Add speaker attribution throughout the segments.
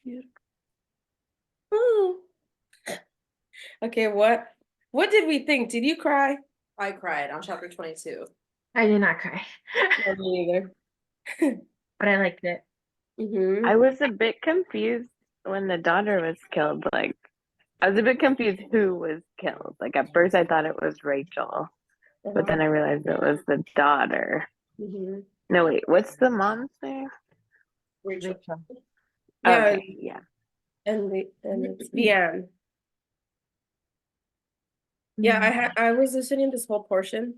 Speaker 1: beautiful. Ooh. Okay, what did we think? Did you cry?
Speaker 2: I cried on chapter 22.
Speaker 3: I did not cry,
Speaker 1: No, me neither.
Speaker 3: but I liked it.
Speaker 4: I
Speaker 1: Mm-hmm.
Speaker 4: was a bit confused when the daughter was killed. Like, I was a bit confused who was killed. Like, at first I thought it was Rachel, but then I realized it was the daughter.
Speaker 1: Mm-hmm.
Speaker 4: No, wait, what's the mom's name?
Speaker 2: Rachel.
Speaker 3: Rachel.
Speaker 1: Yeah,
Speaker 4: Okay, yeah.
Speaker 1: and it's Vian. Yeah, I was listening this whole portion,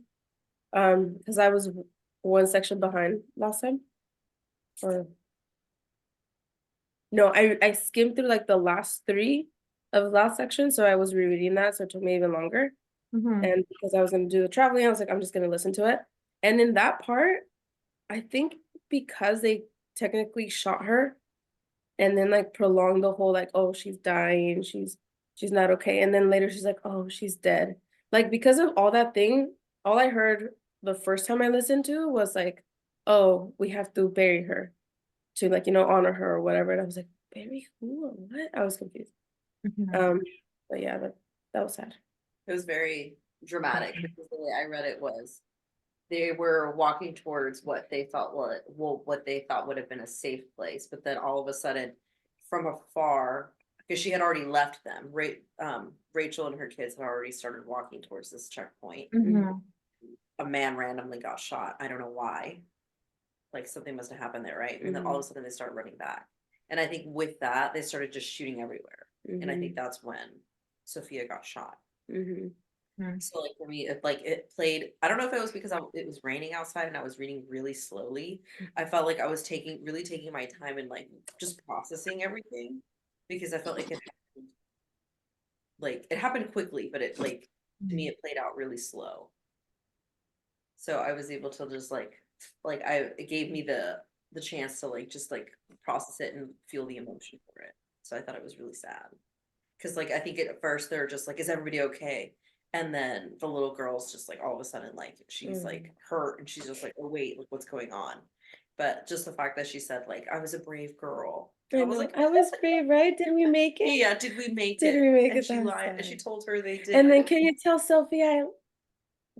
Speaker 1: because I was one section behind last time. Or no, I skimmed through like the last three of the last section, so I was rereading that, so it took me even longer.
Speaker 3: Mm-hmm.
Speaker 1: And because I was gonna do the traveling, I was like, I'm just gonna listen to it. And in that part, I think because they technically shot her and then like prolonged the whole like, oh, she's dying, she's not okay. And then later she's like, oh, she's dead. Like because of all that thing, all I heard the first time I listened to was like, oh, we have to bury her to like, honor her or whatever. And I was like, bury who or what? I was confused.
Speaker 3: Mm-hmm.
Speaker 1: But yeah, that was sad.
Speaker 2: It was very dramatic because the way I read it was they were walking towards what they thought what they thought would have been a safe place, but then all of a sudden, from afar, because she had already left them, Rachel and her kids had already started walking towards this checkpoint.
Speaker 3: Mm-hmm.
Speaker 2: A man randomly got shot. I don't know why. Like something must have happened there, right? And then all of a sudden they start running back. And I think with that, they started just shooting everywhere. And I think that's when Sophia got shot.
Speaker 1: Mm-hmm.
Speaker 2: So like for me, it played. I don't know if it was because it was raining outside and I was reading really slowly. I felt like I was really taking my time and like just processing everything because I felt like it happened quickly, but it like to me it played out really slow. So I was able to just it gave me the chance to like just like process it and feel the emotion for it. So I thought it was really sad because like I think at first they're just like, is everybody okay? And then the little girl's just like all of a sudden like she's like hurt and she's just like, oh wait, like what's going on? But just the fact that she said like I was a brave girl.
Speaker 1: I was like, I was brave, right? Did we make it?
Speaker 2: Yeah, did we make
Speaker 1: Did
Speaker 2: it?
Speaker 1: we make
Speaker 2: And
Speaker 1: it
Speaker 2: she
Speaker 1: that
Speaker 2: lied and
Speaker 1: side?
Speaker 2: she told her they did.
Speaker 1: And then can you tell Sophie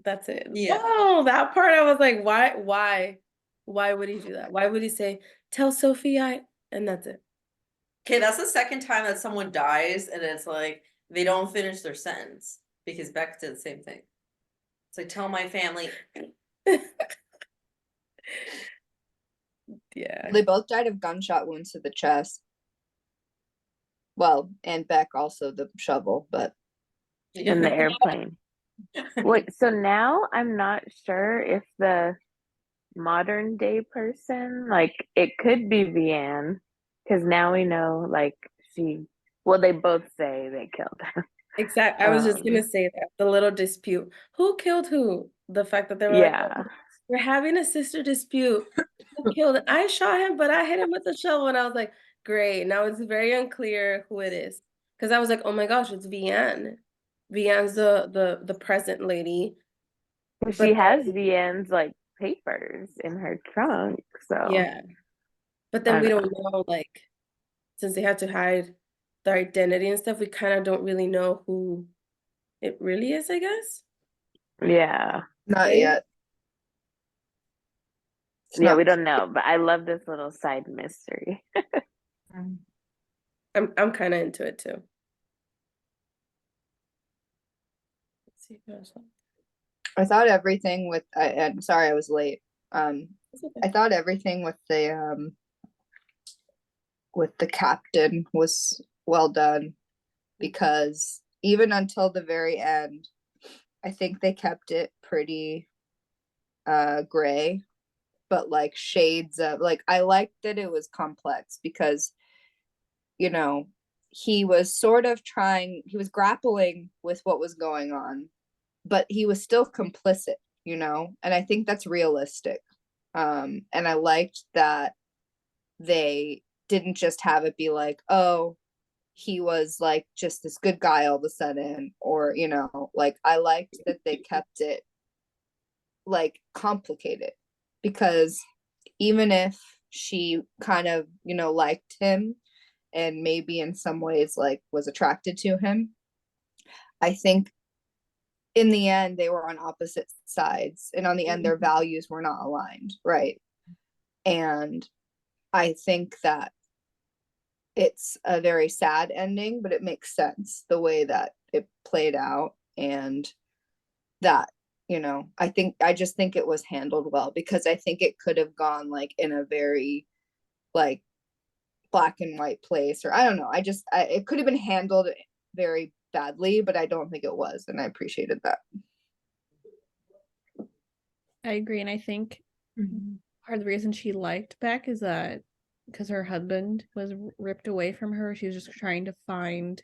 Speaker 1: that's it.
Speaker 2: Yeah.
Speaker 1: Oh, that part I was like, why would he do that? Why would he say, tell Sophie and that's it?
Speaker 2: Okay, that's the second time that someone dies and it's like they don't finish their sentence because Beck did the same thing. It's like tell my family.
Speaker 1: Yeah.
Speaker 5: They both died of gunshot wounds to the chest. Well, and Beck also the shovel, but
Speaker 4: In the airplane. Wait, so now I'm not sure if the modern day person, like it could be Vianne, because now we know like they both say they killed her.
Speaker 1: Exactly. I was just gonna say that. The little dispute. Who killed who? The fact that they were like,
Speaker 4: Yeah.
Speaker 1: oh, we're having a sister dispute. Who killed it? I shot him, but I hit him with a shovel. And I was like, great. Now it's very unclear who it is. Because I was like, oh my gosh, it's Vianne. Vianne's the present lady.
Speaker 4: She has Vianne's like papers in her trunk, so
Speaker 1: yeah. But then we don't know, like, since they had to hide their identity and stuff, we kind of don't really know who it really is, I guess.
Speaker 4: yeah.
Speaker 5: not yet.
Speaker 4: Yeah, we don't know, but I love this little side mystery.
Speaker 1: I'm kind of into it too. Let's see if there's one.
Speaker 5: I thought everything with I'm sorry I was late. I thought everything with the captain was well done because even until the very end, I think they kept it pretty gray, but like shades of like I liked that it was complex because he was he was grappling with what was going on, but he was still complicit, and I think that's realistic. And I liked that they didn't just have it be like, oh, he was like just this good guy all of a sudden, or like I liked that they kept it like complicated because even if she kind of liked him, and maybe in some ways like was attracted to him. I think in the end they were on opposite sides, and on the end their values were not aligned, right? And I think that it's a very sad ending, but it makes sense the way that it played out. And that, I just think it was handled well, because I think it could have gone like in a very like black and white place, or I don't know. It could have been handled very badly, but I don't think it was, and I appreciated that.
Speaker 6: I agree, and I think part of the reason she liked Beck is that because her husband was ripped away from her, she was just trying to find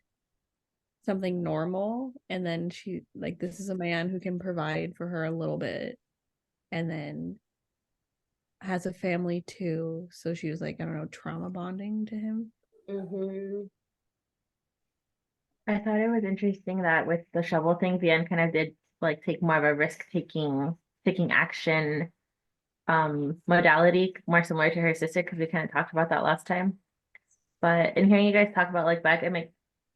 Speaker 6: something normal, and then she like, this is a man who can provide for her a little bit, and then has a family too, so she was like, I don't know, trauma bonding to him.
Speaker 3: I thought it was interesting that with the shovel thing, Vian kind of did like take more of a risk taking action modality, more similar to her sister, because we kind of talked about that last time. But in hearing you guys talk about like Beck,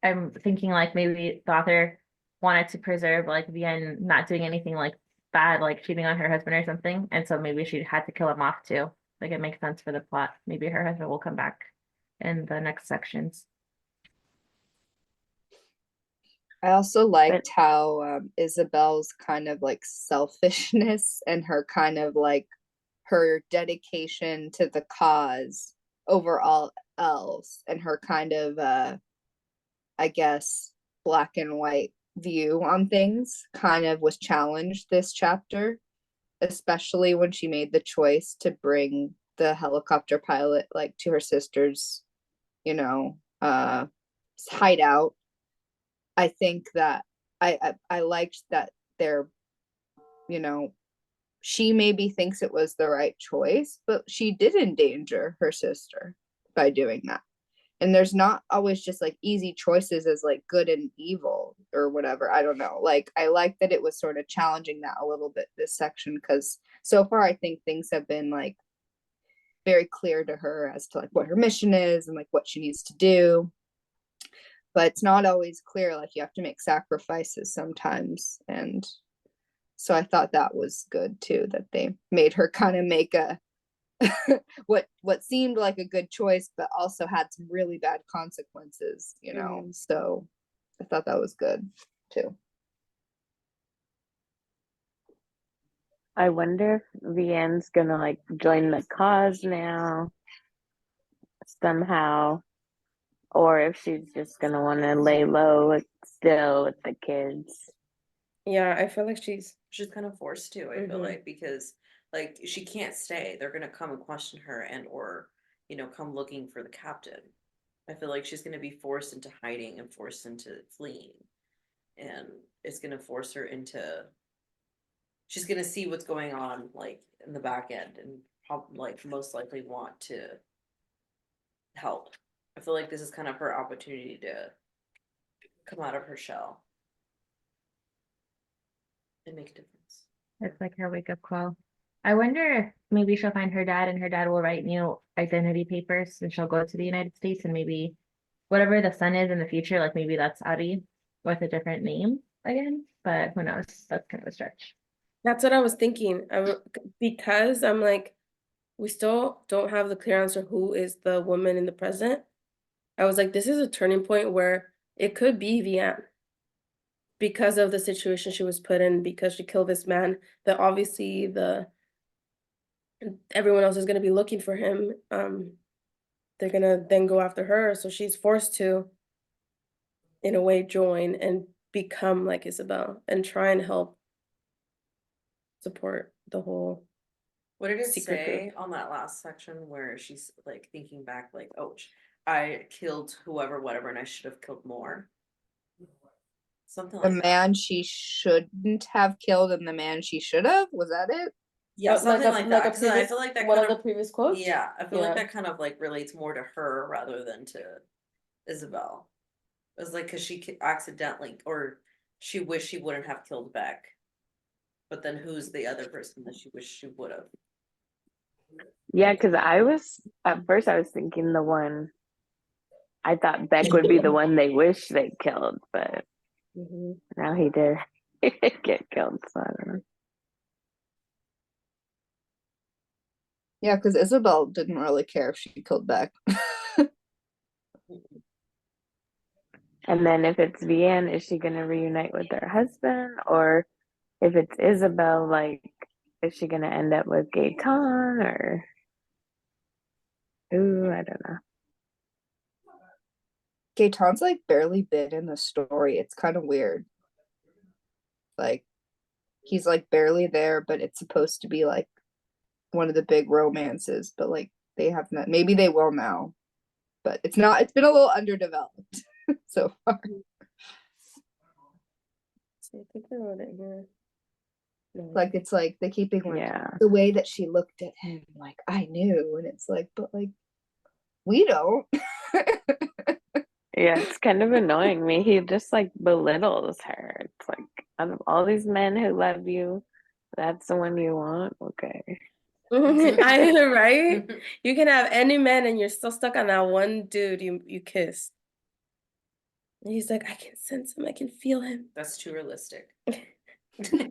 Speaker 3: I'm thinking like maybe the author wanted to preserve like Vian not doing anything like bad, like cheating on her husband or something, and so maybe she had to kill him off too. Like it makes sense for the plot. Maybe her husband will come back in the next sections.
Speaker 5: I also liked how Isabel's kind of like selfishness and her kind of like her dedication to the cause over all else, and her kind of I guess black and white view on things kind of was challenged this chapter, especially when she made the choice to bring the helicopter pilot like to her sister's, hideout. I think that I liked that they're, she maybe thinks it was the right choice, but she did endanger her sister by doing that. And there's not always just like easy choices as like good and evil or whatever. I don't know. Like I like that it was sort of challenging that a little bit this section, because so far I think things have been like very clear to her as to like what her mission is and like what she needs to do. But it's not always clear, like you have to make sacrifices sometimes. And so I thought that was good too, that they made her kind of make a what seemed like a good choice, but also had some really bad consequences, So I thought that was good too.
Speaker 4: I wonder if Vianne's gonna like join the cause now somehow, or if she's just gonna want to lay low still with the kids.
Speaker 1: Yeah, I feel like she's
Speaker 2: kind of forced to, I feel like, because like she can't stay. They're gonna come and question her and or come looking for the captain. I feel like she's gonna be forced into hiding and forced into fleeing, and it's gonna force her into. She's gonna see what's going on like in the back end, and like most likely want to help. I feel like this is kind of her opportunity to come out of her shell and make a difference.
Speaker 3: It's like her wake up call. I wonder if maybe she'll find her dad and her dad will write new identity papers and she'll go to the United States, and maybe whatever the son is in the future, like maybe that's Ari with a different name again. But who knows? That's kind of a stretch.
Speaker 1: That's what I was thinking. Because I'm like, we still don't have the clear answer who is the woman in the present. I was like, this is a turning point where it could be Vianne because of the situation she was put in, because she killed this man that obviously everyone else is going to be looking for him. They're going to then go after her. So she's forced to, in a way, join and become like Isabel and try and help support the whole.
Speaker 2: What did it
Speaker 1: secret
Speaker 2: say
Speaker 1: group.
Speaker 2: on that last section where she's like thinking back, like, oh, I killed whoever, whatever, and I should have killed more? Something
Speaker 5: The
Speaker 2: like that.
Speaker 5: man she shouldn't have killed and the man she should have, was that it?
Speaker 2: Yeah, something like that. 'Cause I
Speaker 1: previous,
Speaker 2: feel like that
Speaker 1: one
Speaker 2: kind
Speaker 1: of the previous quotes.
Speaker 2: yeah, I feel like
Speaker 1: Yeah.
Speaker 2: that kind of like relates more to her rather than to Isabel. It was like because she accidentally, or she wished she wouldn't have killed Beck, but then who's the other person that she wished she would have?
Speaker 4: Yeah, because at first I was thinking the one I thought Beck would be the one they wish they killed, but
Speaker 1: Mhm.
Speaker 4: now he did get killed. So I don't know.
Speaker 5: Yeah, because Isabel didn't really care if she killed Beck.
Speaker 4: And then if it's Vianne, is she gonna reunite with her husband, or if it's Isabel, like, is she gonna end up with Gaetan or? Ooh, I don't know.
Speaker 5: Gaetan's like barely been in the story. It's kind of weird. Like he's like barely there, but it's supposed to be like one of the big romances, but like they have not, maybe they will now, but it's not, it's been a little underdeveloped so far.
Speaker 1: So I think I wrote it here. No.
Speaker 5: Like it's like they keep being like
Speaker 4: Yeah.
Speaker 5: the way that she looked at him, like I knew, and it's like, but like we don't.
Speaker 4: Yeah, it's kind of annoying me. He just like belittles her. It's like, out of all these men who love you, that's the one you want? Okay.
Speaker 1: I right? You can have any man and you're still stuck on that one dude you kissed. And he's like, I can sense him, I can feel him.
Speaker 2: That's too realistic.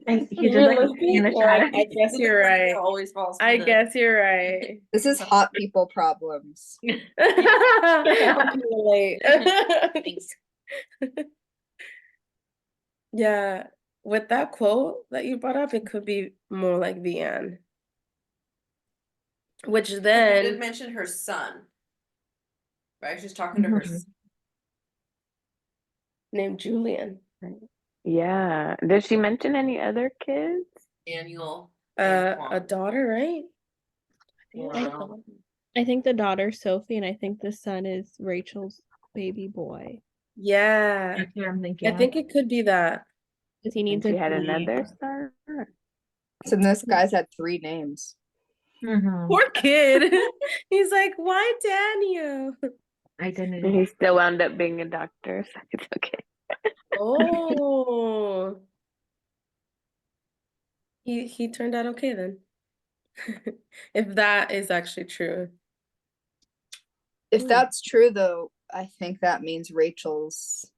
Speaker 3: And he's just like
Speaker 1: Realistic?
Speaker 3: in the
Speaker 1: Well, I
Speaker 3: shadows.
Speaker 1: guess you're right.
Speaker 2: Always falls for
Speaker 1: I
Speaker 2: the-
Speaker 1: guess you're right.
Speaker 5: This is hot people problems.
Speaker 1: I can relate.
Speaker 2: Thanks.
Speaker 1: Yeah, with that quote that you brought up, it could be more like Vianne. Which
Speaker 2: She did
Speaker 1: then
Speaker 2: mention her son. Right? She's talking to her
Speaker 3: Mhm.
Speaker 1: named Julian.
Speaker 4: Yeah. Does she mention any other kids?
Speaker 2: Daniel and
Speaker 1: A daughter, right?
Speaker 2: Wow.
Speaker 6: I think the daughter's Sophie, and I think the son is Rachel's baby boy.
Speaker 1: Yeah.
Speaker 3: That's what I'm
Speaker 1: I
Speaker 3: thinking.
Speaker 1: think it could be that.
Speaker 6: Because he
Speaker 4: And
Speaker 6: needs
Speaker 4: she
Speaker 6: a
Speaker 4: had
Speaker 6: baby.
Speaker 4: another son?
Speaker 5: So this guy's had 3 names.
Speaker 3: Mhm.
Speaker 1: Poor kid. He's like, why Daniel?
Speaker 4: And
Speaker 3: Identity.
Speaker 4: he still wound up being a doctor, so it's okay.
Speaker 1: Oh. He turned out okay then. If that is actually true.
Speaker 5: If
Speaker 1: Ooh.
Speaker 5: that's true though, I think that means Rachel's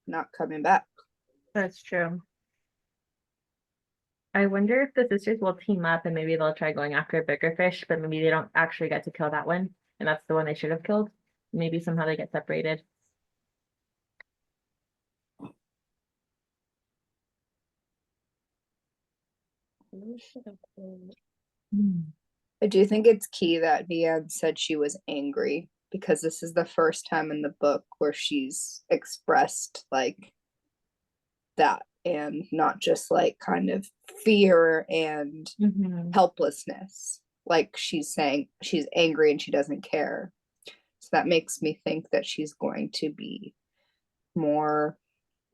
Speaker 5: not coming back.
Speaker 3: That's true. I wonder if the sisters will team up and maybe they'll try going after a bigger fish, but maybe they don't actually get to kill that one. And that's the one they should have killed. Maybe somehow they get separated.
Speaker 5: I do think it's key that Vianne said she was angry because this is the first time in the book where she's expressed like that and not just like kind of fear and
Speaker 3: Mhm.
Speaker 5: helplessness. Like she's saying she's angry and she doesn't care. So that makes me think that she's going to be more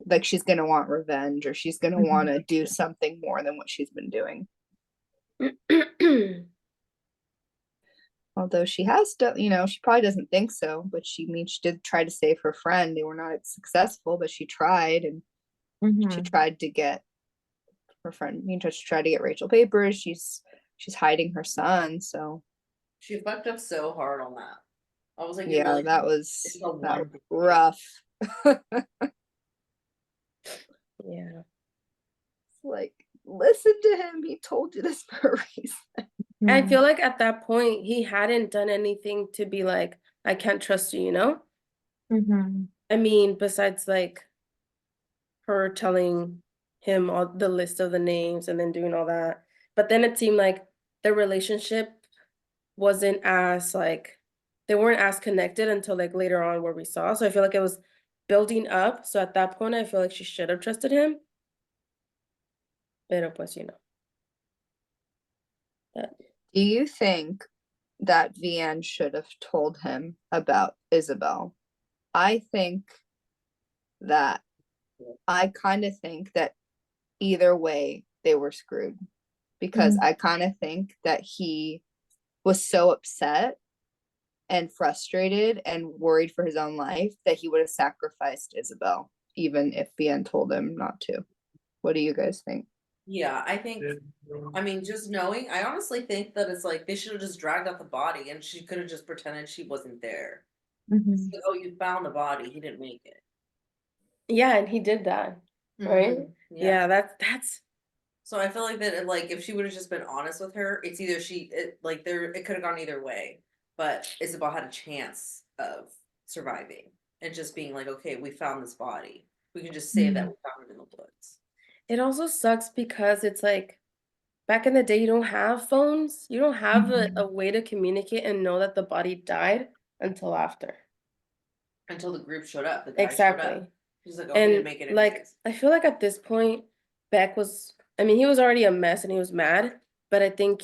Speaker 5: like she's going to want revenge or she's going to want to do something more than what she's been doing. Although she has done, you know, she probably doesn't think so, but she did try to save her friend. They were not successful, but she tried and she
Speaker 3: Mhm.
Speaker 5: tried to get her friend, she tried to get Rachel papers. She's hiding her son, so
Speaker 2: She fucked up so hard on that. I was like, it
Speaker 5: yeah,
Speaker 2: really-
Speaker 5: that
Speaker 2: it's a
Speaker 5: was
Speaker 2: one-
Speaker 5: rough.
Speaker 1: Yeah.
Speaker 5: Like, listen to him. He told you this for a reason.
Speaker 1: I feel like at that point he hadn't done anything to be like, I can't trust you, you know?
Speaker 3: Mhm.
Speaker 1: I mean, besides like her telling him all the list of the names and then doing all that. But then it seemed like the relationship wasn't as like they weren't as connected until like later on where we saw. So I feel like it was building up. So at that point I feel like she should have trusted him. Pero pues, you know. That,
Speaker 5: Do you think that Vianne should have told him about Isabel? I kind of think that either way they were screwed because I kind of think that he was so upset and frustrated and worried for his own life that he would have sacrificed Isabel even if Vianne told him not to. What do you guys think?
Speaker 2: Yeah, I think, I mean, just knowing, I honestly think that it's like they should have just dragged out the body and she could have just pretended she wasn't there.
Speaker 3: Mhm.
Speaker 2: Like, oh, you found the body. He didn't make it.
Speaker 1: Yeah, and he did that, right?
Speaker 2: Mhm.
Speaker 1: Yeah, that's
Speaker 2: So I feel like that, like, if she would have just been honest with her, it's either it could have gone either way. But Isabel had a chance of surviving and just being like, okay, we found this body. We can just say that we found it in the woods.
Speaker 1: it also sucks because it's like back in the day you don't have phones. You don't have a way to communicate and know that the body died until after.
Speaker 2: Until the group showed up, the guy showed
Speaker 1: Exactly.
Speaker 2: up. He's like, oh, he didn't
Speaker 1: And
Speaker 2: make it
Speaker 1: like
Speaker 2: anyways.
Speaker 1: I feel like at this point Beck was, I mean, he was already a mess and he was mad, but I think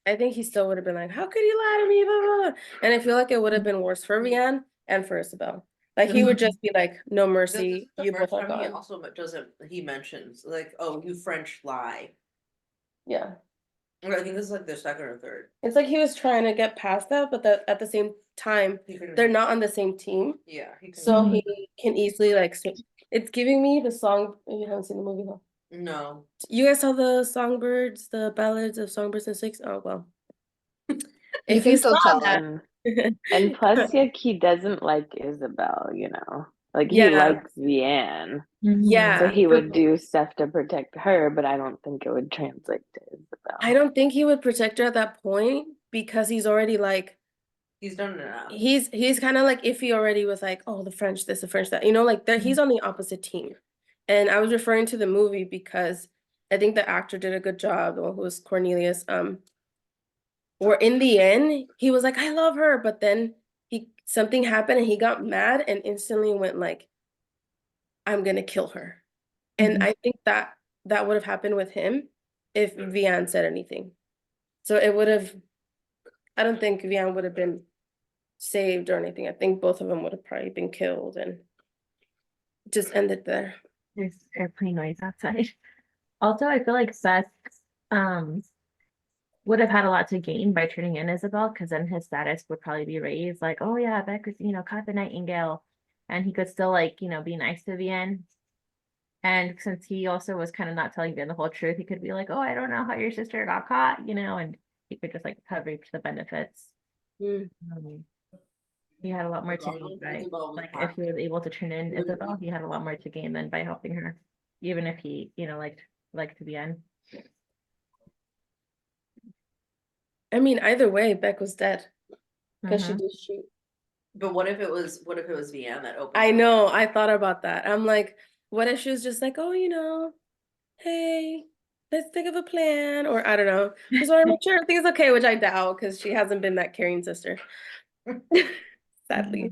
Speaker 1: he still would have been like, how could you lie to me? Blah, blah, blah. And I feel like it would have been worse for Rianne and for Isabel. Like he would just be like, no
Speaker 2: This
Speaker 1: mercy,
Speaker 2: is the
Speaker 1: you both
Speaker 2: first
Speaker 1: are
Speaker 2: time he
Speaker 1: gone.
Speaker 2: also he mentions like, oh, you French lie.
Speaker 1: Yeah.
Speaker 2: I think this is like their second or third.
Speaker 1: It's like he was trying to get past that, but that at the same time,
Speaker 2: He couldn't
Speaker 1: they're
Speaker 2: help
Speaker 1: not on the same team.
Speaker 2: Yeah, he couldn't
Speaker 1: So
Speaker 2: help
Speaker 1: he can easily like it's giving me the song. You haven't seen the movie though.
Speaker 2: it. No.
Speaker 1: You guys saw the songbirds, the ballads of songbirds and snakes? Oh well.
Speaker 5: You
Speaker 1: If
Speaker 5: can
Speaker 1: you
Speaker 5: still
Speaker 1: saw
Speaker 5: tell
Speaker 1: that.
Speaker 4: And plus, like, he doesn't like Isabel, you know? Like, he
Speaker 1: Yeah.
Speaker 4: likes Vianne.
Speaker 1: Yeah.
Speaker 4: So he
Speaker 1: for-
Speaker 4: would do stuff to protect her, but I don't think it would translate to Isabel.
Speaker 1: I don't think he would protect her at that point because he's already like
Speaker 2: He's done enough.
Speaker 1: he's kind of like iffy already with like, oh, the French this, the French that, you know, like that he's on the opposite team. And I was referring to the movie because I think the actor did a good job, the one who was Cornelius. Where in the end he was like, I love her, but then something happened and he got mad and instantly went like, I'm gonna kill her. And I think that would have happened with him if Vianne said anything. So it would have, I don't think Vianne would have been saved or anything. I think both of them would have probably been killed and just ended there.
Speaker 3: There's airplane noise outside. Also, I feel like Seth um would have had a lot to gain by turning in Isabel, because then his status would probably be raised, like, oh yeah, Beck was, caught the Nightingale, and he could still like, be nice to Vianne. And since he also was kind of not telling Vianne the whole truth, he could be like, oh, I don't know how your sister got caught, and he could just like reap the benefits.
Speaker 1: Mm.
Speaker 3: He had a lot more to gain by, like, if he was able to turn in Isabel, he had a lot more to gain than by helping her, even if he, liked to Vianne.
Speaker 1: I mean, either way, Beck was dead because she
Speaker 3: Mhm.
Speaker 1: did shoot.
Speaker 2: But what if it was Vianne that opened?
Speaker 1: I know. I thought about that. I'm like, what if she was just like, oh, hey, let's think of a plan, or I don't know. Just want to make sure everything's okay, which I doubt because she hasn't been that caring sister. Sadly.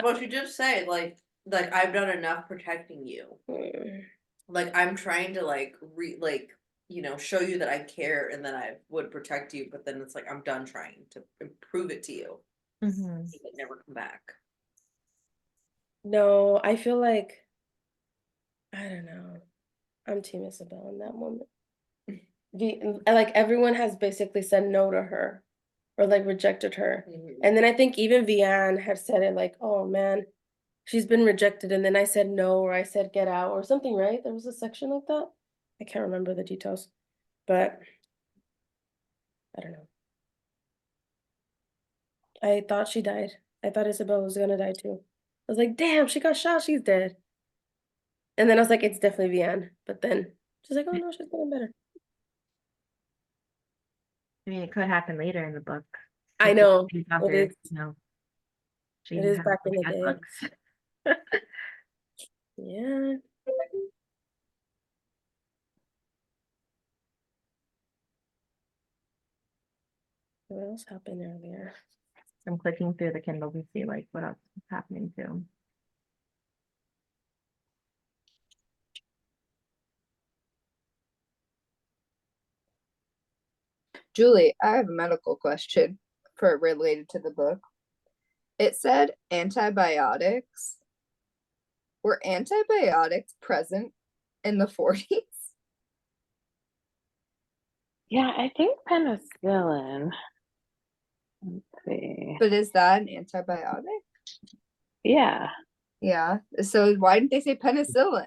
Speaker 2: Well, she did say like I've done enough protecting you.
Speaker 1: Mm.
Speaker 2: Like I'm trying to show you that I care and that I would protect you, but then it's like I'm done trying to prove it to you.
Speaker 3: Mhm.
Speaker 2: You would never come back.
Speaker 1: No, I feel like I don't know. I'm Team Isabel in that moment. Like everyone has basically said no to her or like rejected her. And then I think even Vianne had said it like, oh man, she's been rejected. And then I said no, or I said get out or something, right? There was a section like that. I can't remember the details, but I don't know. I thought she died. I thought Isabel was gonna die too. I was like, damn, she got shot, she's dead. And then I was like, it's definitely Vianne. But then she's like, oh no, she's getting better.
Speaker 3: I mean, it could happen later in the book.
Speaker 1: I know.
Speaker 3: She's
Speaker 1: It
Speaker 3: author,
Speaker 1: is.
Speaker 3: She
Speaker 1: It is
Speaker 3: has
Speaker 1: back in the
Speaker 3: good
Speaker 1: day.
Speaker 3: books.
Speaker 1: Yeah. What else happened earlier?
Speaker 3: I'm clicking through the Kindle to see like what else is happening too.
Speaker 5: Julie, I have a medical question for related to the book. It said antibiotics. Were antibiotics present in the 40s?
Speaker 4: Yeah, I think penicillin. Let's see.
Speaker 5: But is that an antibiotic?
Speaker 4: Yeah.
Speaker 5: Yeah. So why didn't they say penicillin?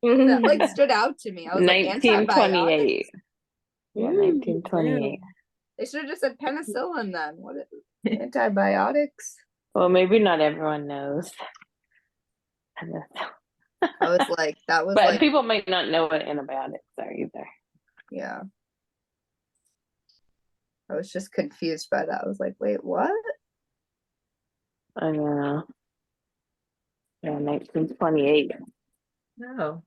Speaker 5: That like stood out to me. I was like, antibiotics?
Speaker 4: 1928. Yeah,
Speaker 1: Mm,
Speaker 4: 1928.
Speaker 5: They should have just said penicillin then. What? Antibiotics.
Speaker 4: Well, maybe not everyone knows.
Speaker 5: I was like, that was
Speaker 4: But
Speaker 5: like,
Speaker 4: people might not know what antibiotics are either.
Speaker 5: yeah. I was just confused by that. I was like, wait, what?
Speaker 4: I know. Yeah, 1928.
Speaker 3: No.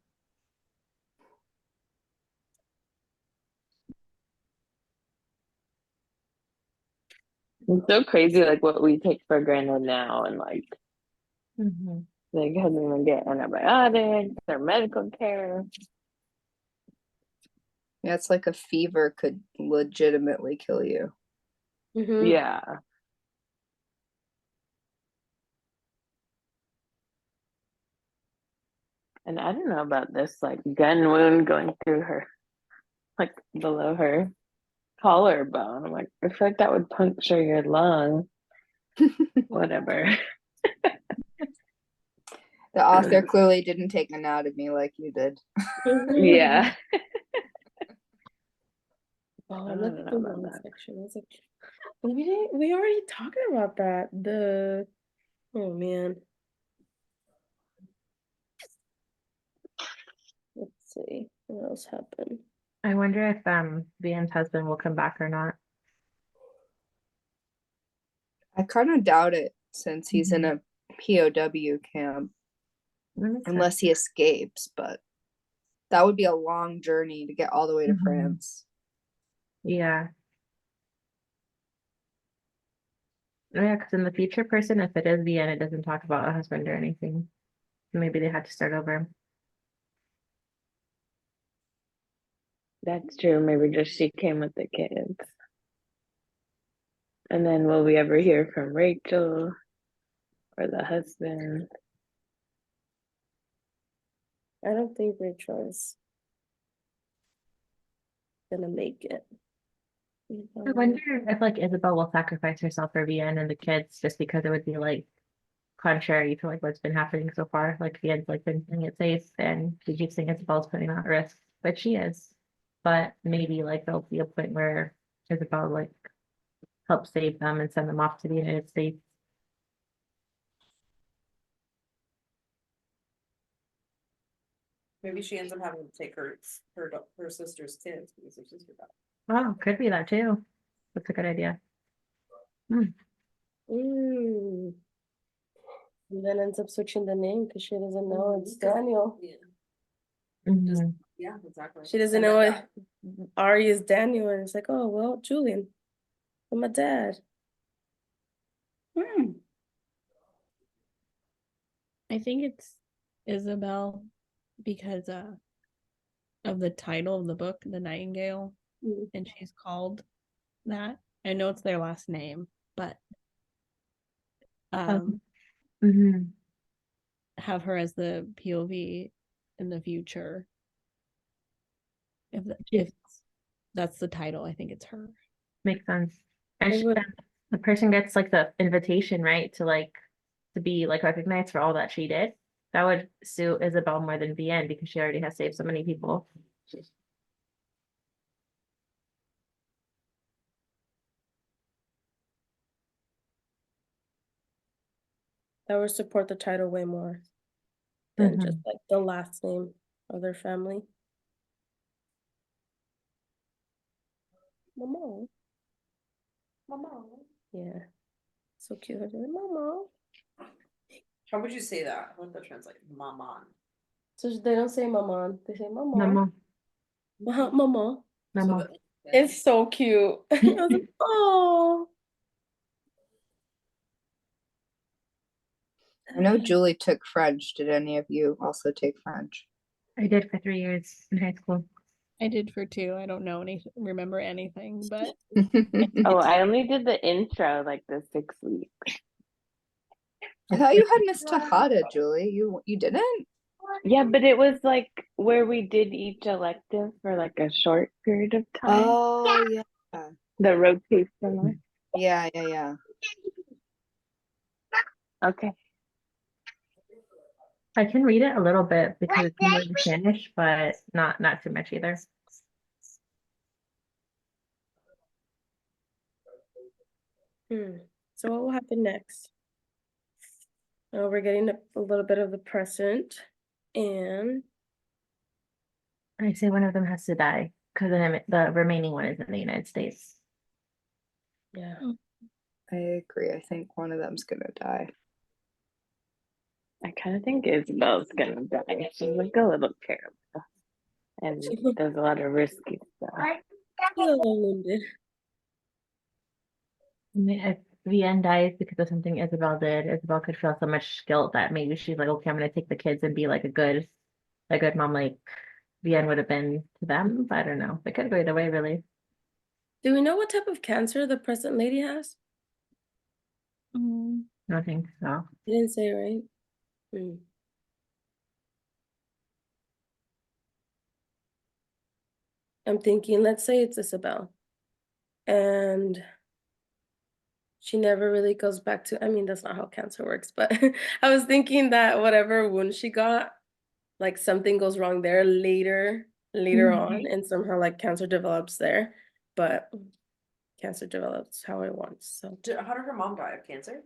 Speaker 4: It's so crazy, like what we take for granted now, and like
Speaker 3: Mhm.
Speaker 4: couldn't even get antibiotics or medical care.
Speaker 5: Yeah, it's like a fever could legitimately kill you.
Speaker 1: Mhm.
Speaker 4: Yeah. And I don't know about this like gun wound going through her, like below her collarbone. I'm like, I feel like that would puncture your lung. Whatever.
Speaker 5: The author clearly didn't take anatomy like you did.
Speaker 4: Yeah.
Speaker 1: Oh,
Speaker 4: I
Speaker 1: I'm looking
Speaker 4: don't know
Speaker 1: through
Speaker 4: about
Speaker 1: one
Speaker 4: that.
Speaker 1: section. I was like, we already talking about that. Oh man. Let's see what else happened.
Speaker 3: I wonder if Vian's husband will come back or not.
Speaker 5: I kind of doubt it since he's in a POW camp,
Speaker 3: That makes sense.
Speaker 5: unless he escapes, but that would be a long journey to get all the way to
Speaker 3: Mhm.
Speaker 5: France.
Speaker 3: Yeah. Oh, yeah, because in the future person, if it is Vian, it doesn't talk about a husband or anything. Maybe they had to start over.
Speaker 4: That's true. Maybe just she came with the kids. And then will we ever hear from Rachel or the husband?
Speaker 1: I don't think Rachel is gonna make it.
Speaker 3: I wonder if like Isabel will sacrifice herself for Vian and the kids just because it would be like contrary to like what's been happening so far. Like Vian's like been playing it safe and she keeps saying Isabel's putting her at risk, but she is. But maybe like there'll be a point where Isabel like helps save them and send them off to the United States.
Speaker 2: Maybe she ends up having to take her sister's kids because her sister died.
Speaker 3: Oh, could be that too. That's a good idea.
Speaker 1: Mm. And then ends up switching the name because she doesn't know it's Daniel.
Speaker 2: Yeah,
Speaker 3: Mhm.
Speaker 2: yeah, exactly.
Speaker 1: She doesn't know it. Ari is Daniel, and it's like, oh well, Julian, I'm my dad.
Speaker 6: I think it's Isabel because of the title of the book, The Nightingale, and she's called that. I know it's their last name, but
Speaker 3: Mhm.
Speaker 6: have her as the POV in the future. If that's the title, I think it's her.
Speaker 3: Makes sense. And
Speaker 1: It would-
Speaker 3: the person gets like the invitation, right, to like to be like recognized for all that she did. That would suit Isabel more than Vienne because she already has saved so many people.
Speaker 1: That would support the title way more than just like the last name of their family. Mama. Mama. Yeah. So cute. Her like, Mama.
Speaker 2: How would you say that? How would that translate? Maman.
Speaker 1: So they don't say Maman. They say Mama.
Speaker 3: Mama.
Speaker 1: Mama.
Speaker 3: Mama.
Speaker 1: It's so cute. I was like, oh.
Speaker 5: I know Julie took French. Did any of you also take French?
Speaker 3: I did for 3 years in high school.
Speaker 6: I did for 2. I don't know remember anything, but
Speaker 4: Oh, I only did the intro like the 6 weeks.
Speaker 5: I thought you had Miss Tejada, Julie. You didn't?
Speaker 4: Yeah, but it was like where we did each elective for like a short period of time.
Speaker 5: Oh yeah.
Speaker 4: The rotation.
Speaker 5: Yeah.
Speaker 4: Okay.
Speaker 3: I can read it a little bit because it's more in Spanish, but not too much either.
Speaker 1: So what will happen next? Oh, we're getting a little bit of the present, and
Speaker 3: I say one of them has to die because then the remaining one is in the United States.
Speaker 1: yeah.
Speaker 5: I agree. I think one of them's gonna die.
Speaker 4: I kind of think Isabel's gonna die. She's like a little terrible and does a lot of risky stuff.
Speaker 1: She's a little wounded.
Speaker 3: I mean, if Vienne dies because of something Isabel did, Isabel could feel so much guilt that maybe she's like, okay, I'm gonna take the kids and be like a good mom, like Vienne would have been to them. But I don't know. It could go either way, really.
Speaker 1: Do we know what type of cancer the present lady has?
Speaker 6: Mm,
Speaker 3: I don't think so.
Speaker 1: You didn't say, right? Hmm. I'm thinking, let's say it's Isabel, and she never really goes back to, I mean, that's not how cancer works, but I was thinking that whatever wound she got, like something goes wrong there later on, and somehow like cancer develops there, but cancer develops how it wants. So
Speaker 2: How did her mom die of cancer?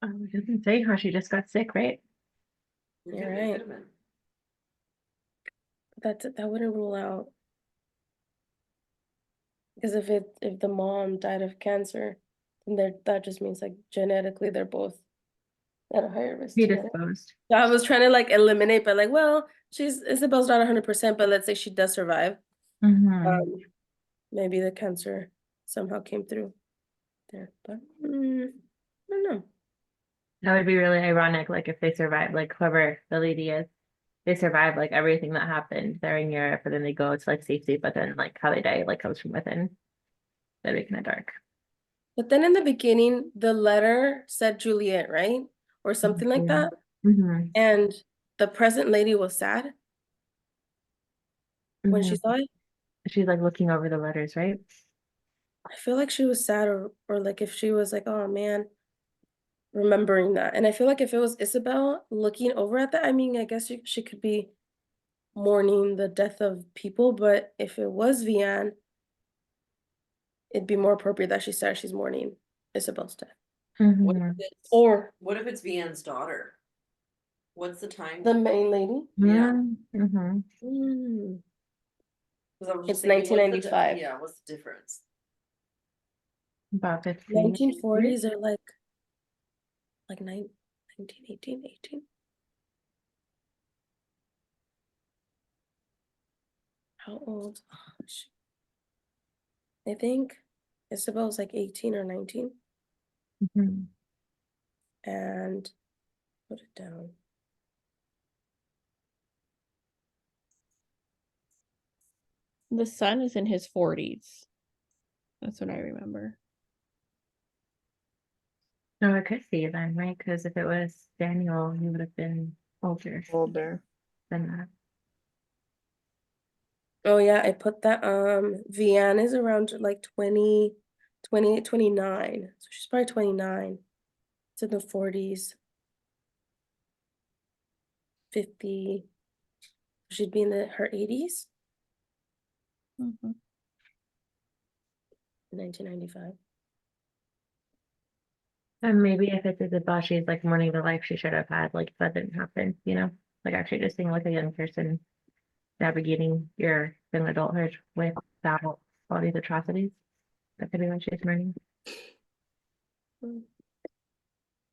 Speaker 3: It doesn't say how she just got sick, right?
Speaker 1: You're
Speaker 2: It
Speaker 1: right.
Speaker 2: could've been.
Speaker 1: That wouldn't rule out, because if the mom died of cancer, then that just means like genetically they're both at a higher risk together.
Speaker 3: Predisposed.
Speaker 1: So I was trying to like eliminate, but like, well, Isabel's not 100%, but let's say she does survive. Maybe the cancer somehow came through there, but I don't know.
Speaker 3: That would be really ironic, like if they survive, like whoever the lady is, they survive like everything that happened. They're in Europe, and then they go to like safety, but then like how they die like comes from within. That'd be kind of dark.
Speaker 1: But then in the beginning, the letter said Juliet, right? Or something like
Speaker 3: Yeah.
Speaker 1: that.
Speaker 3: Mm-hmm.
Speaker 1: And the present lady was sad when she saw it.
Speaker 3: She's like looking over the letters, right?
Speaker 1: I feel like she was sad, or like if she was like, oh man, remembering that. And I feel like if it was Isabel looking over at that, I mean, I guess she could be mourning the death of people, but if it was Vianne, it'd be more appropriate that she said she's mourning Isabel's death.
Speaker 2: What
Speaker 3: Mm-hmm.
Speaker 2: if it's,
Speaker 1: Or
Speaker 2: what if it's Vianne's daughter? What's the time?
Speaker 1: the main lady.
Speaker 2: Yeah.
Speaker 3: Mm-hmm.
Speaker 1: Mm.
Speaker 2: 'Cause I was
Speaker 1: It's
Speaker 2: just thinking, what's the
Speaker 1: 1995.
Speaker 2: Yeah, what's the difference?
Speaker 3: About 50.
Speaker 1: 1940s are like 1918, 18. How old? Oh, shoot. I think Isabel's like 18 or 19.
Speaker 3: Mm-hmm.
Speaker 1: And put it down.
Speaker 6: the son is in his 40s. That's what I remember.
Speaker 3: No, I could see then, right? Because if it was Daniel, he would have been older
Speaker 5: Older.
Speaker 3: than that.
Speaker 1: Oh yeah, I put that Vianne is around like 20, 28, 29. So she's probably 29. It's in the 40s. 50. She'd be in her 80s,
Speaker 6: Mhm.
Speaker 1: 1995.
Speaker 3: And maybe if it's Isabel, she's like mourning the life she should have had, like if that didn't happen, you know? Like actually just being like a young person navigating your young adulthood without all these atrocities. That could be what she's mourning.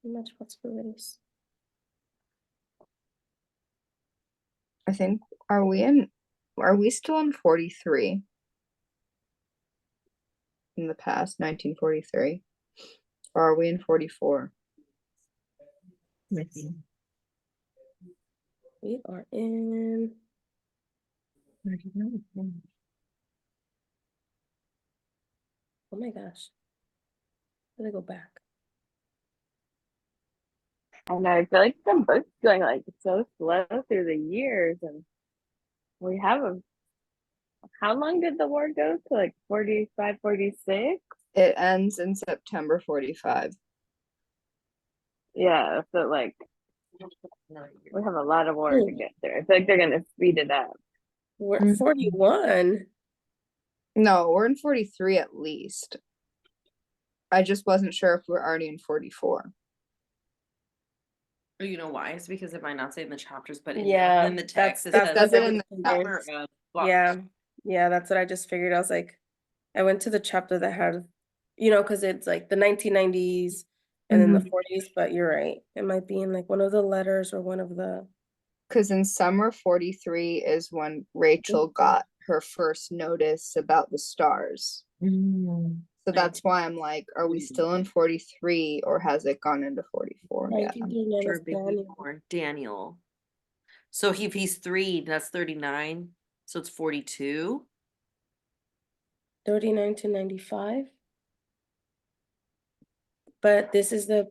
Speaker 1: Much possibilities.
Speaker 5: I think, are we still in 43? In the past, 1943? Or are we in 44?
Speaker 3: Missing.
Speaker 1: We are in, oh my gosh. Let me go back.
Speaker 4: I know, I feel like the book's going like so slow through the years, and we have how long did the war go to? Like 45, 46?
Speaker 5: It ends in September 45.
Speaker 4: Yeah, so like
Speaker 2: No,
Speaker 4: we have a lot of war to get through. I feel like they're gonna speed it up.
Speaker 1: We're
Speaker 3: Mhm.
Speaker 1: 41.
Speaker 5: No, we're in 43 at least. I just wasn't sure if we're already in 44.
Speaker 2: Or you know why? It's because it might not say in the chapters, but
Speaker 1: Yeah,
Speaker 2: in the
Speaker 1: that's-
Speaker 2: text it
Speaker 1: that's
Speaker 2: says
Speaker 5: Does it in
Speaker 1: the
Speaker 2: summer
Speaker 1: text.
Speaker 2: of blah.
Speaker 1: Yeah, that's what I just figured. I was like, I went to the chapter that had, because it's like the 1990s and then the
Speaker 3: Mhm.
Speaker 1: 40s, but you're right. It might be in like one of the letters or one of the.
Speaker 5: Because in summer 43 is when Rachel got her first notice about the stars.
Speaker 3: Mm.
Speaker 5: So that's why I'm like, are we still in 43 or has it gone into 44? Yeah.
Speaker 1: 1939
Speaker 2: Sure,
Speaker 1: is
Speaker 2: baby
Speaker 1: Daniel.
Speaker 2: born. Daniel. So if he's 3, that's 39. So it's 42.
Speaker 1: 39 to 95. But this is the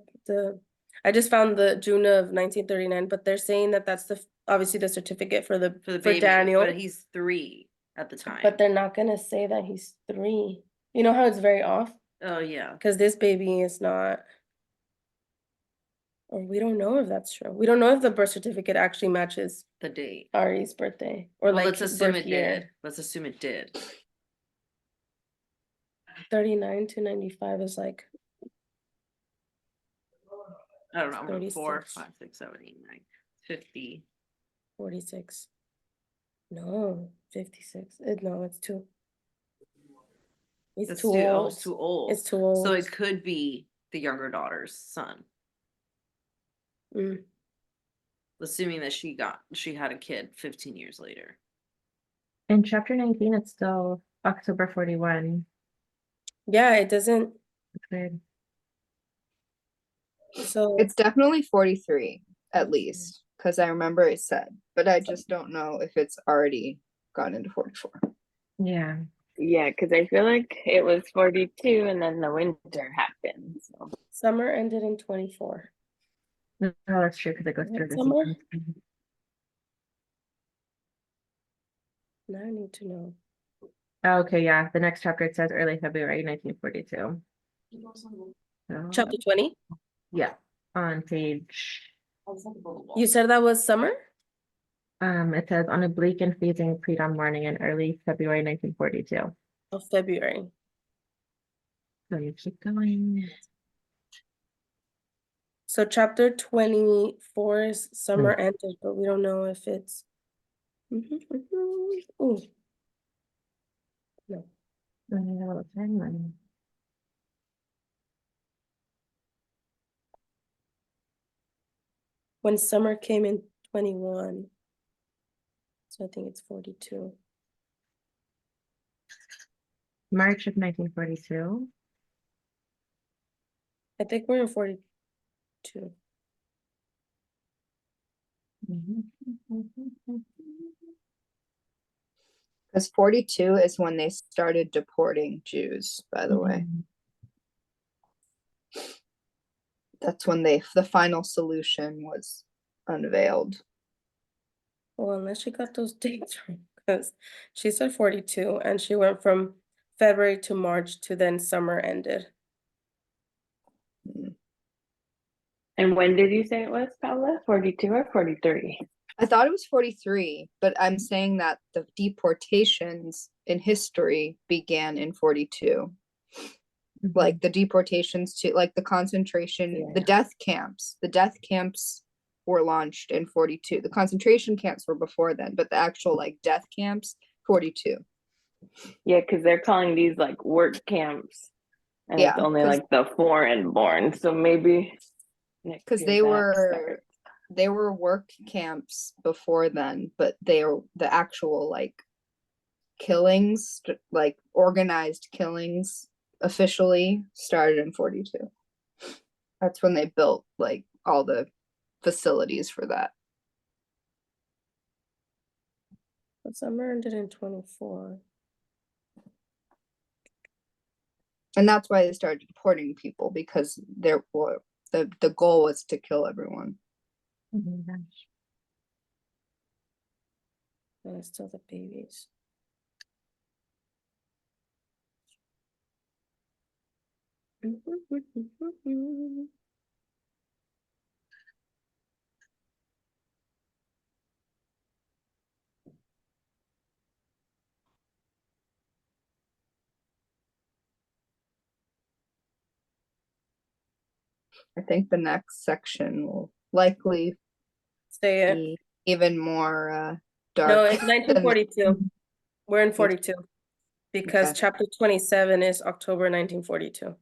Speaker 1: I just found the June of 1939, but they're saying that that's obviously the certificate for
Speaker 2: For the baby,
Speaker 1: Daniel,
Speaker 2: but he's 3 at the time.
Speaker 1: but they're not gonna say that he's 3. You know how it's very off?
Speaker 2: Oh yeah.
Speaker 1: Because this baby is not, or we don't know if that's true. We don't know if the birth certificate actually matches
Speaker 2: The date.
Speaker 1: Ari's birthday or
Speaker 2: Well,
Speaker 1: like
Speaker 2: let's assume
Speaker 1: birth
Speaker 2: it
Speaker 1: year.
Speaker 2: did. Let's assume it did.
Speaker 1: 39 to 95 is like
Speaker 2: I don't know. I'm gonna 4,
Speaker 1: 36.
Speaker 2: 5, 6, 7, 8, 9, 50.
Speaker 1: 46. No, 56. No, it's too. It's
Speaker 2: That's
Speaker 1: too old.
Speaker 2: it's too old.
Speaker 1: It's too old.
Speaker 2: So it could be the younger daughter's son.
Speaker 1: Mm.
Speaker 2: Assuming that she had a kid 15 years later.
Speaker 3: In chapter 19, it's still October 41.
Speaker 1: Yeah, it doesn't.
Speaker 3: That's weird.
Speaker 1: So
Speaker 5: It's definitely 43 at least, because I remember it said, but I just don't know if it's already gone into 44.
Speaker 3: Yeah.
Speaker 4: Yeah, because I feel like it was 42 and then the winter happened. So
Speaker 1: summer ended in 24.
Speaker 3: No, that's true because it goes
Speaker 1: What
Speaker 3: through the
Speaker 1: summer?
Speaker 3: seasons.
Speaker 1: Now I need to know.
Speaker 3: Oh, okay, yeah. The next chapter it says early February 1942. So,
Speaker 1: Chapter 20?
Speaker 3: yeah, on page.
Speaker 1: You said that was summer?
Speaker 3: It says on a bleak and freezing pre-dawn morning in early February 1942.
Speaker 1: Of February.
Speaker 3: So you keep going.
Speaker 1: So chapter 24 is summer ended, but we don't know if it's. Ooh. No. When summer came in 21. So I think it's 42.
Speaker 3: March of 1942.
Speaker 1: I think we're in 42.
Speaker 5: Because 42 is when they started deporting Jews, by the way. That's when the final solution was unveiled.
Speaker 1: Well, unless she got those dates wrong, because she said 42 and she went from February to March to then summer ended.
Speaker 4: and when did you say it was, Paula? 42 or 43?
Speaker 5: I thought it was 43, but I'm saying that the deportations in history began in 42. Like the deportations to like the concentration, the death camps. The death camps were launched in 42. The concentration camps were before then, but the actual like death camps, 42.
Speaker 4: Yeah, because they're calling these like work camps, and
Speaker 5: Yeah,
Speaker 4: it's only
Speaker 5: 'cause-
Speaker 4: like the foreign born. So maybe
Speaker 5: because they were work camps before then, but they are the actual like killings, like organized killings officially started in 42. That's when they built like all the facilities for that.
Speaker 1: But summer ended in 24.
Speaker 5: And that's why they started deporting people, because the goal was to kill everyone.
Speaker 1: And it's still the babies.
Speaker 5: I think the next section will likely
Speaker 1: Say it.
Speaker 5: be even more
Speaker 1: No,
Speaker 5: dark.
Speaker 1: it's
Speaker 5: than-
Speaker 1: 1942. We're in 42 because
Speaker 5: Okay.
Speaker 1: chapter 27 is October 1942.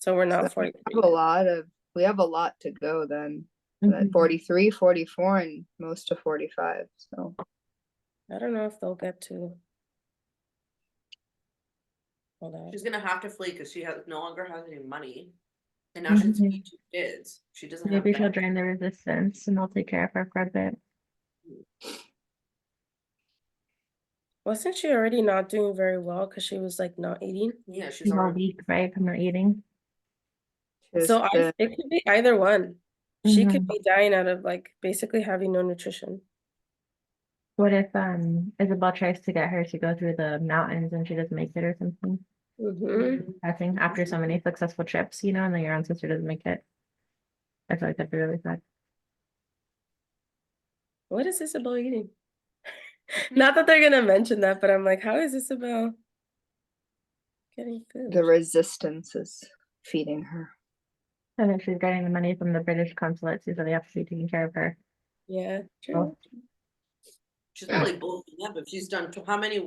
Speaker 1: So we're
Speaker 5: So
Speaker 1: not
Speaker 5: we
Speaker 1: 43.
Speaker 5: we have a lot to go then.
Speaker 3: Mhm.
Speaker 5: 43, 44, and most of 45. So
Speaker 1: I don't know if they'll get to all that.
Speaker 2: She's gonna have to flee because she no longer has any money. And now she's
Speaker 3: Mhm.
Speaker 2: 2 kids. She doesn't
Speaker 3: Maybe
Speaker 2: have
Speaker 3: she'll
Speaker 2: that.
Speaker 3: join the resistance and they'll take care of her for a bit.
Speaker 1: Wasn't she already not doing very well because she was like not eating?
Speaker 2: Yeah, she's
Speaker 3: She's all
Speaker 2: already.
Speaker 3: weak, right, from her eating.
Speaker 1: So
Speaker 5: just
Speaker 1: it could be either one. She could
Speaker 3: Mhm.
Speaker 1: be dying out of like basically having no nutrition.
Speaker 3: What if Isabel tries to get her to go through the mountains and she doesn't make it or something?
Speaker 1: Mm-hmm.
Speaker 3: I think after so many successful trips, you know, and then your own sister doesn't make it. I feel like that'd be really sad.
Speaker 1: What is Isabel eating? Not that they're gonna mention that, but I'm like, how is Isabel getting food?
Speaker 5: the resistance is feeding her.
Speaker 3: And if she's getting the money from the British consulate, so they have to be taking care of her.
Speaker 1: Yeah,
Speaker 3: Oh.
Speaker 1: true.
Speaker 2: She's probably bulking up if she's done how many of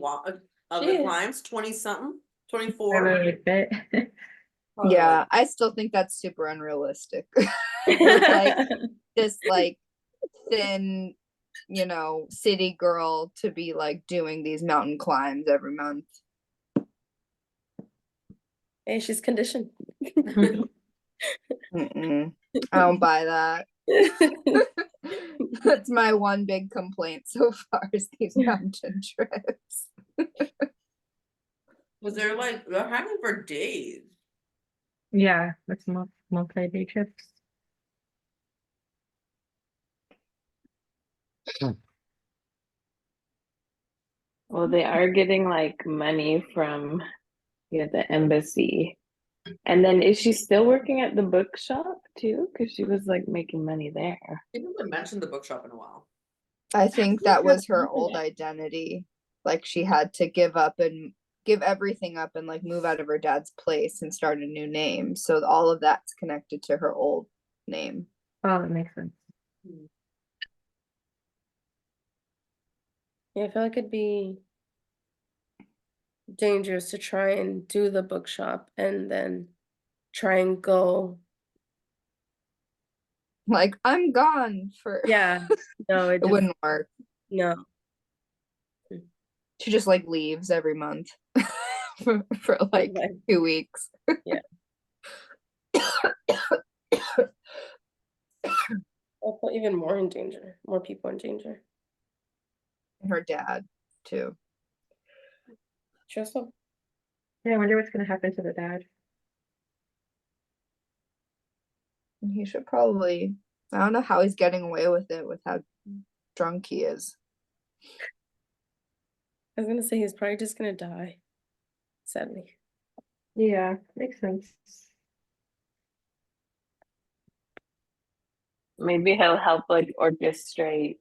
Speaker 1: She
Speaker 2: the
Speaker 1: is.
Speaker 2: climbs? 20 something?
Speaker 3: I
Speaker 2: 24?
Speaker 3: really fit.
Speaker 2: Probably
Speaker 5: Yeah,
Speaker 2: like-
Speaker 5: I still think that's super unrealistic. Like this like thin, city girl to be like doing these mountain climbs every month.
Speaker 1: Hey, she's conditioned.
Speaker 5: Mm-mm. I don't buy that. That's my one big complaint so far is these mountain trips.
Speaker 2: Was they're hiking for days.
Speaker 3: Yeah, that's multi-day trips.
Speaker 4: Well, they are getting like money from the embassy. And then is she still working at the bookshop too? Because she was like making money there.
Speaker 2: They haven't mentioned the bookshop in a while.
Speaker 5: I think that was her old identity. Like she had to give everything up and like move out of her dad's place and start a new name. So all of that's connected to her old name.
Speaker 3: Oh, that makes sense.
Speaker 1: Yeah, I feel like it'd be dangerous to try and do the bookshop and then try and go.
Speaker 5: Like I'm gone for
Speaker 1: Yeah, no,
Speaker 5: it wouldn't work.
Speaker 1: no.
Speaker 5: She just like leaves every month for like
Speaker 1: Like,
Speaker 5: 2 weeks.
Speaker 1: Yeah. I'll put even more in danger, more people in danger.
Speaker 5: And her dad too.
Speaker 1: Just so
Speaker 3: Yeah, I wonder what's gonna happen to the dad.
Speaker 5: And he should probably, I don't know how he's getting away with it with how drunk he is.
Speaker 1: I was gonna say he's probably just gonna die. Sadly.
Speaker 3: Yeah, makes sense.
Speaker 4: Maybe he'll help like orchestrate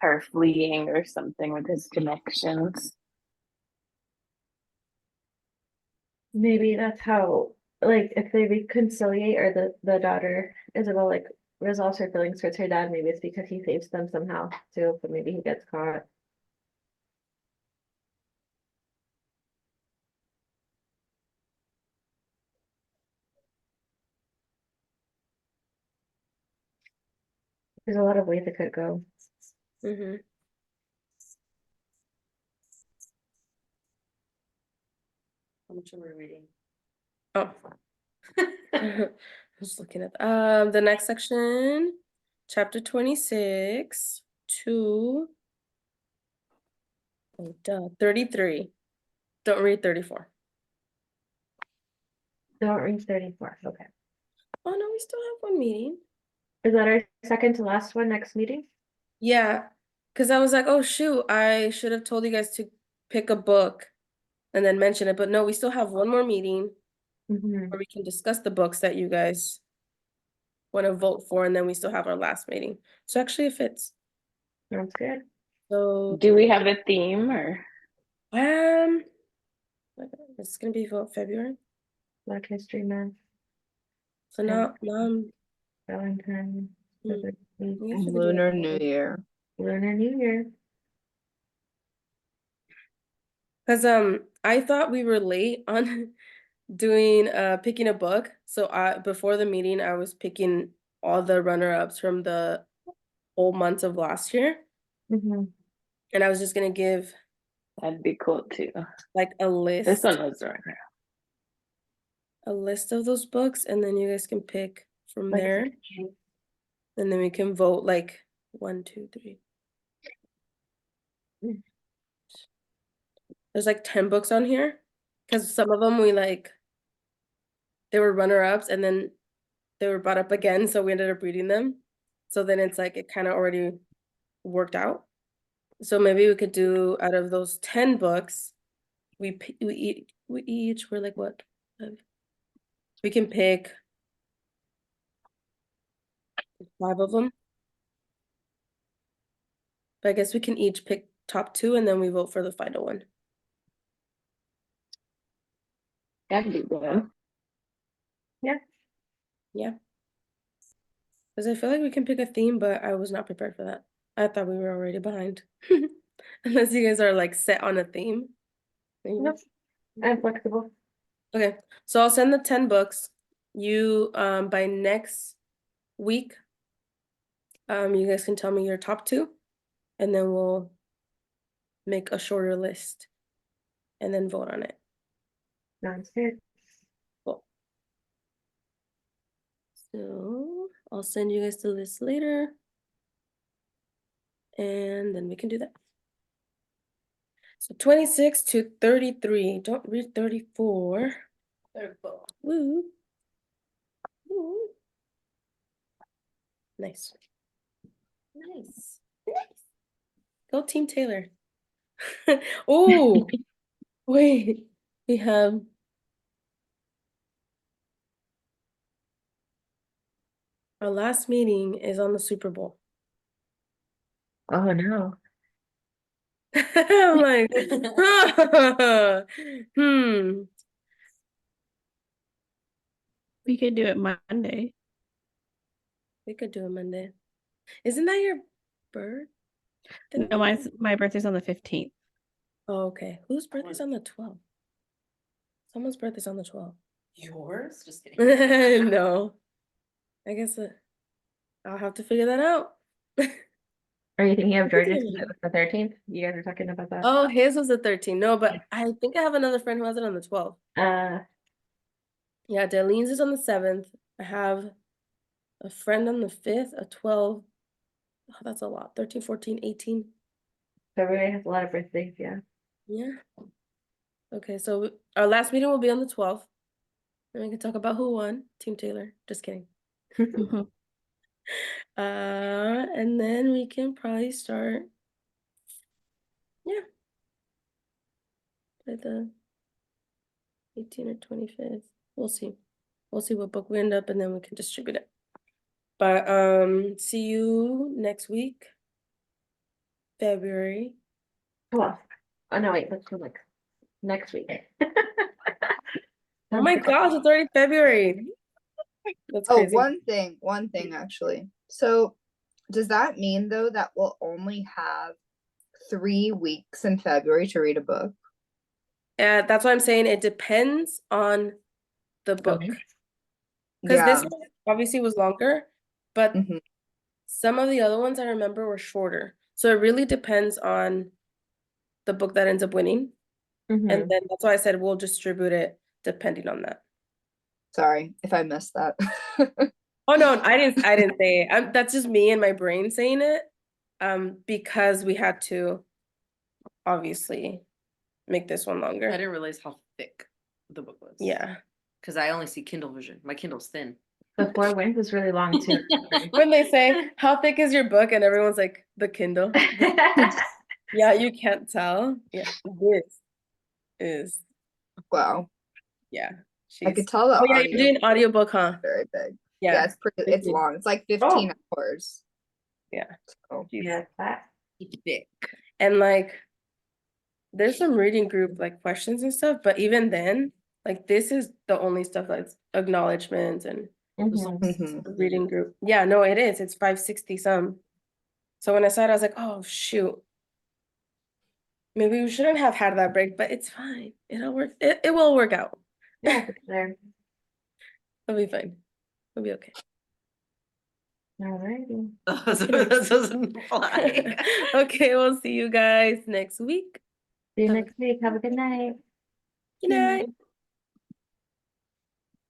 Speaker 4: her fleeing or something with his connections.
Speaker 3: Maybe that's how, like, if they reconciliate or the daughter Isabel like resolves her feelings towards her dad, maybe it's because he saves them somehow too, but maybe he gets caught. There's a lot of ways it could go.
Speaker 1: Mm-hmm.
Speaker 2: How much are we reading?
Speaker 1: Oh. I was looking at the next section, chapter 26 to 33. Don't read 34.
Speaker 3: Don't reach 34. Okay.
Speaker 1: Oh no, we still have one meeting.
Speaker 3: Is that our second to last one next meeting?
Speaker 1: Yeah, because I was like, oh shoot, I should have told you guys to pick a book and then mention it. But no, we still have one more meeting
Speaker 3: Mm-hmm.
Speaker 1: where we can discuss the books that you guys want to vote for, and then we still have our last meeting. So actually it fits.
Speaker 3: Sounds good.
Speaker 1: So
Speaker 4: Do we have a theme or?
Speaker 1: it's gonna be for February.
Speaker 3: Black History Month.
Speaker 1: So now
Speaker 3: Valentine's.
Speaker 1: Hmm.
Speaker 3: Week,
Speaker 1: we have to do
Speaker 5: Lunar
Speaker 1: it.
Speaker 5: New Year.
Speaker 3: Lunar New Year.
Speaker 1: Because I thought we were late on doing picking a book. So before the meeting I was picking all the runner-ups from the whole months of last year.
Speaker 3: Mhm.
Speaker 1: And I was just gonna give
Speaker 4: That'd be cool too.
Speaker 1: like a
Speaker 4: This
Speaker 1: list
Speaker 4: one was right now.
Speaker 1: of those books, and then you guys can pick from
Speaker 3: Like,
Speaker 1: there, and then we can vote like 1, 2, 3.
Speaker 3: Mm.
Speaker 1: There's like 10 books on here because some of them they were runner-ups and then they were brought up again, so we ended up reading them. So then it's like it kind of already worked out. So maybe we could do out of those 10 books, we each we're like what? We can pick 5 of them. But I guess we can each pick top 2 and then we vote for the final one.
Speaker 4: That'd be good.
Speaker 1: Yeah. Because I feel like we can pick a theme, but I was not prepared for that. I thought we were already behind. Unless you guys are like set on a theme.
Speaker 3: Nope. I'm flexible.
Speaker 1: Okay, so I'll send the 10 books. You by next week, you guys can tell me your top 2, and then we'll make a shorter list and then vote on it.
Speaker 3: Sounds good.
Speaker 1: Cool. So I'll send you guys the list later. And then we can do that. So 26 to 33. Don't read 34. 34. Woo. Woo. Nice. Nice. Nice. Go Team Taylor. Oh, wait. We have our last meeting is on the Super Bowl.
Speaker 3: Oh no.
Speaker 1: I'm like, hmm.
Speaker 6: We could do it Monday.
Speaker 1: We could do it Monday. Isn't that your birthday?
Speaker 6: No, my birthday's on the 15th.
Speaker 1: Oh, okay. Whose birthday's on the 12th? Someone's birthday's on the 12th.
Speaker 2: Yours? Just kidding.
Speaker 1: No. I guess I'll have to figure that out.
Speaker 3: Are you thinking of
Speaker 1: I think
Speaker 3: George's?
Speaker 1: it
Speaker 3: It was the 13th. You guys are talking about that.
Speaker 1: Oh, his was the 13th. No, but I think I have another friend who has it on the 12th. Yeah, Darlene's is on the 7th. I have a friend on the 5th, a 12. Oh, that's a lot. 13, 14, 18.
Speaker 3: February has a lot of birthdays. Yeah.
Speaker 1: Yeah. Okay, so our last meeting will be on the 12th. And we can talk about who won. Team Taylor. Just kidding.
Speaker 6: Mhm.
Speaker 1: And then we can probably start. Yeah. By the 18th or 25th. We'll see. We'll see what book we end up and then we can distribute it. But see you next week. February.
Speaker 3: 12th. Oh no, wait, that's for like next week.
Speaker 1: Oh my gosh, it's already February. That's
Speaker 5: Oh,
Speaker 1: crazy.
Speaker 5: one thing actually. So does that mean though that we'll only have 3 weeks in February to read a book?
Speaker 1: That's why I'm saying it depends on the book.
Speaker 3: Okay.
Speaker 1: Because
Speaker 5: Yeah.
Speaker 1: this one obviously was longer, but
Speaker 5: Mhm.
Speaker 1: some of the other ones I remember were shorter. So it really depends on the book that ends up winning.
Speaker 3: Mhm.
Speaker 1: And then that's why I said we'll distribute it depending on that.
Speaker 5: Sorry if I missed that.
Speaker 1: Oh no, I didn't say it. That's just me and my brain saying it. Because we had to obviously make this one
Speaker 2: I
Speaker 1: longer.
Speaker 2: didn't realize how thick the book was.
Speaker 1: Yeah.
Speaker 2: Because I only see Kindle version. My Kindle's thin.
Speaker 3: The 4 Winds is really long too.
Speaker 1: When they say, how thick is your book? And everyone's like, the Kindle. Yeah, you can't tell. Yeah, this is,
Speaker 5: Wow.
Speaker 1: yeah.
Speaker 5: I could tell the
Speaker 1: Oh yeah,
Speaker 5: audio
Speaker 1: you're doing audiobook, huh?
Speaker 5: is very big.
Speaker 1: Yeah.
Speaker 5: Yeah, it's long. It's like 15 hours.
Speaker 1: Yeah.
Speaker 5: So
Speaker 3: Yeah, that.
Speaker 2: Thick.
Speaker 1: And like, there's some reading group like questions and stuff, but even then, like this is the only stuff that's acknowledgements and
Speaker 3: Mhm.
Speaker 5: Mhm.
Speaker 1: a reading group. Yeah, no, it is. It's 560 some. So when I saw it, I was like, oh shoot. Maybe we shouldn't have had that break, but it's fine. It'll work. It will work out.
Speaker 3: Yeah, for sure.
Speaker 1: It'll be fine. It'll be okay.
Speaker 3: Alrighty.
Speaker 2: So that doesn't fly.
Speaker 1: Okay, we'll see you guys next week.
Speaker 3: See you
Speaker 1: Have a-
Speaker 3: next week. Have a good night.
Speaker 1: Good night.